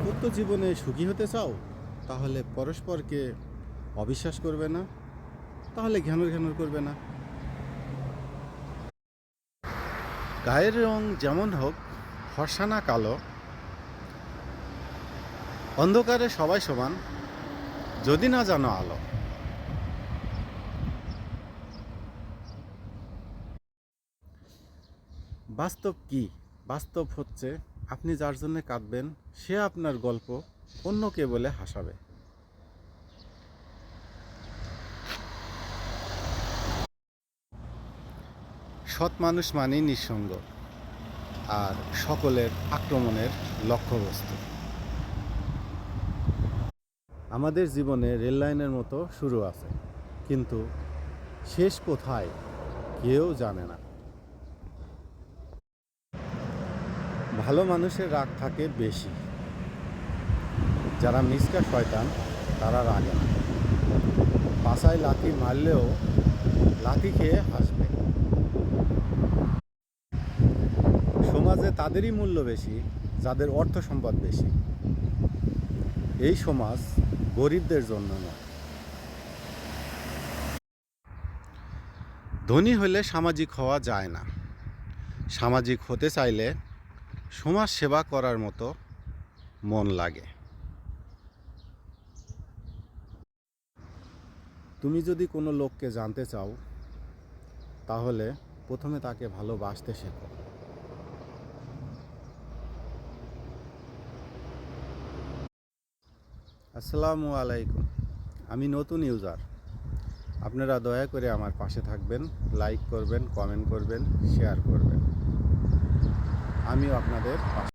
দাম্পত্য জীবনে সুখী হতে চাও? তাহলে পরস্পরকে অবিশ্বাস করবে না, তাহলে ঘ্যানর ঘ্যানর করবে না। গায়ের রং যেমন হোক, ফর্সা না কালো, অন্ধকারে সবাই সমান, যদি না জানো আলো। বাস্তব কি? বাস্তব হচ্ছে আপনি যার জন্য কাঁদবেন সে আপনার গল্প অন্যকে বলে হাসাবে। সৎ মানুষ মানেই নিঃসঙ্গ আর সকলের আক্রমণের লক্ষ্যবস্তু। আমাদের জীবনে রেল লাইনের মতো শুরু আছে, কিন্তু শেষ কোথায় কেউ জানে না। ভালো মানুষের রাগ থাকে বেশি, যারা মিসকা শয়তান তারা রাগে না। পাছায় লাথি মারলেও লাথি খেয়ে হাসবে। সমাজে তাদেরই মূল্য বেশি যাদের অর্থ সম্পদ বেশি। এই সমাজ গরিবদের জন্য নয়। ধনী হলে সামাজিক হওয়া যায় না, সামাজিক হতে চাইলে সমাজ সেবা করার মতো মন লাগে। তুমি যদি কোনো লোককে জানতে চাও, তাহলে প্রথমে তাকে ভালোবাসতে শেখো। আসসালামু আলাইকুম। আমি নতুন ইউজার, আপনারা দয়া করে আমার পাশে থাকবেন, লাইক করবেন, কমেন্ট করবেন, শেয়ার করবেন। আমিও আপনাদের পাশে